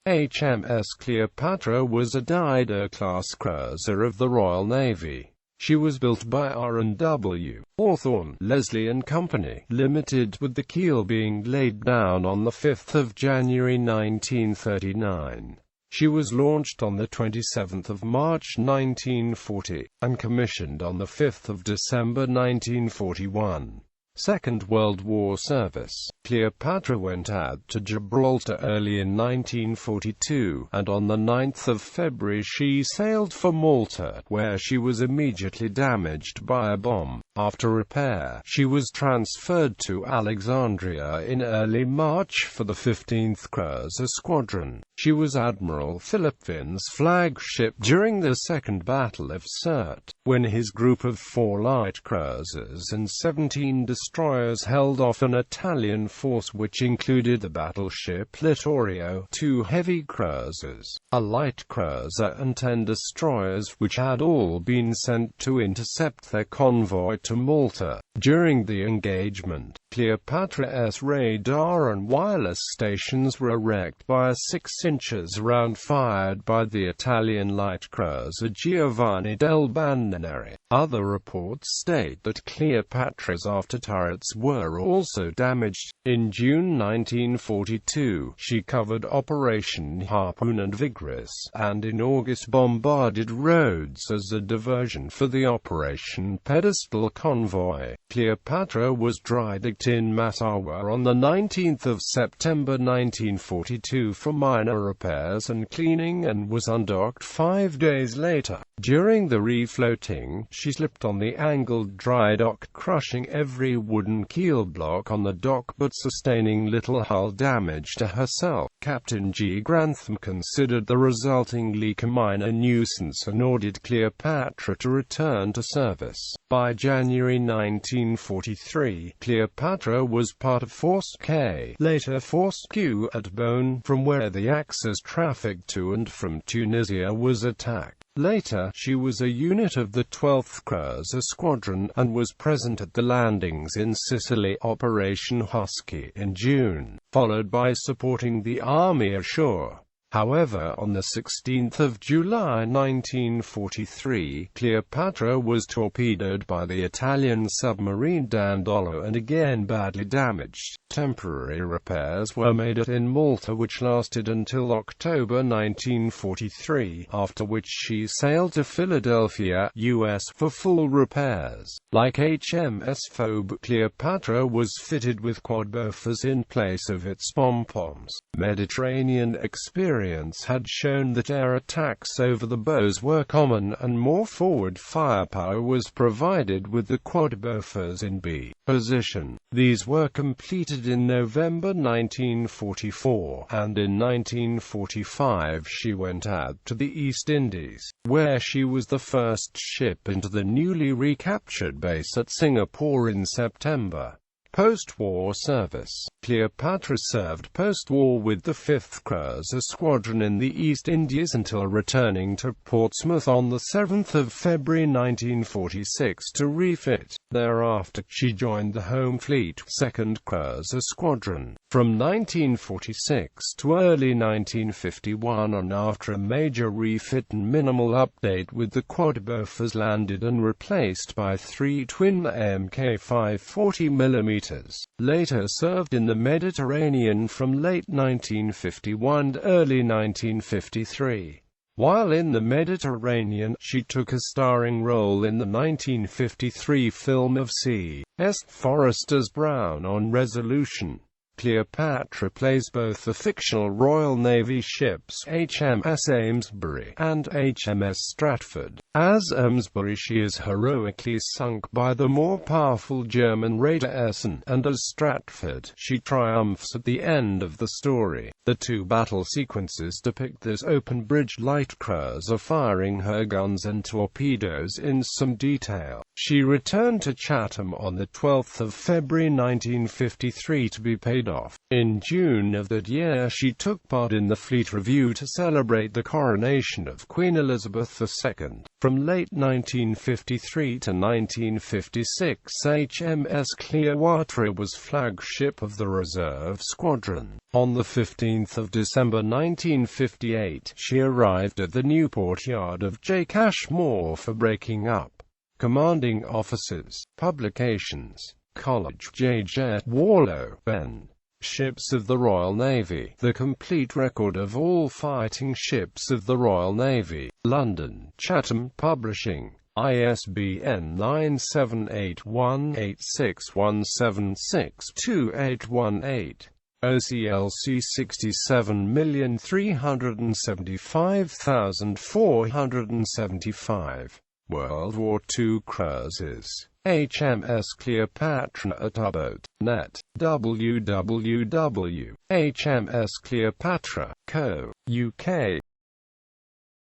HMS Cleopatra was a Dido-class cruiser of the Royal Navy. She was built by R.and W.Hawthorn, Leslie and Company, Limited, with the keel being laid down on 5 January 1939. She was launched on 27 March 1940, and commissioned on 5 December 1941. Second World War service. Cleopatra went out to Gibraltar early in 1942, and on 9 February she sailed for Malta, where she was immediately damaged by a bomb. After repair, she was transferred to Alexandria in early March for the 15th Cruiser Squadron. She was Admiral Philip Finn's flagship during the Second Battle of Sirte, when his group of 4 light cruisers and 17 destroyers held off an Italian force which included the battleship Littorio, 2 heavy cruisers, a light cruiser and 10 destroyers, which had all been sent to intercept their convoy to Malta. During the engagement, Cleopatra's radar and wireless stations were wrecked by a 6-inch round fired by the Italian light cruiser Giovanni del Bandinelli. Other reports state that Cleopatra's after-turrets were also damaged. In June 1942, she covered Operation Harpoon and Vigorous, and in August bombarded Rhodes as a diversion for the Operation Pedestal convoy. Cleopatra was dry-docked in Massawa on 19 September 1942 for minor repairs and cleaning, and was undocked 5 days later. During the refloating, she slipped on the angled dry dock, crushing every wooden keel block on the dock but sustaining little hull damage to herself. Captain G. Grantham considered the resulting leak a minor nuisance and ordered Cleopatra to return to service. By January 1943, Cleopatra was part of Force K, later Force Q, at Beaune, from where the Axis traffic to and from Tunisia was attacked. Later, she was a unit of the 12th Cruiser Squadron, and was present at the landings in Sicily, Operation Husky, in June, followed by supporting the army ashore. However, on 16 July 1943, Cleopatra was torpedoed by the Italian submarine Dandolo and again badly damaged. Temporary repairs were made in Malta which lasted until October 1943, after which she sailed to Philadelphia, U.S. for full repairs. Like HMS Phoebe, Cleopatra was fitted with quadbofers in place of its pom-poms. Mediterranean experience had shown that air attacks over the bows were common, and more forward firepower was provided with the quadbofers in B position. These were completed in November 1944, and in 1945 she went out to the East Indies, where she was the first ship into the newly recaptured base at Singapore in September. Post-war service. Cleopatra served post-war with the 5th Cruiser Squadron in the East Indies until returning to Portsmouth on 7 February 1946 to refit. Thereafter, she joined the Home Fleet 2nd Cruiser Squadron. From 1946 to early 1951, and after a major refit and minimal update, with the quadbofers landed and replaced by 3 twin Mk 540mm. Later served in the Mediterranean from late 1951 to early 1953. While in the Mediterranean, she took a starring role in the 1953 film of C.S. Forrester's Brown on Resolution. Cleopatra plays both the fictional Royal Navy ships HMS Amesbury and HMS Stratford. As Amesbury, she is heroically sunk by the more powerful German raider Essen, and as Stratford, she triumphs at the end of the story. The 2 battle sequences depict this open-bridge light cruiser firing her guns and torpedoes in some detail. She returned to Chatham on 12 February 1953 to be paid off. In June of that year she took part in the Fleet Review to celebrate the coronation of Queen Elizabeth II. From late 1953 to 1956, HMS Cleopatra was flagship of the Reserve Squadron. On 15 December 1958, she arrived at the Newport yard of J. Cashmore for breaking up. Commanding Officers, Publications, College J. Jet Warlow, N. Ships of the Royal Navy. The complete record of all fighting ships of the Royal Navy. London, Chatham Publishing. ISBN 9781861762818. OCLC 67,375,475. World War II cruises. HMS Cleopatra at Tubboat. Net. www.hmscleopatra.co.uk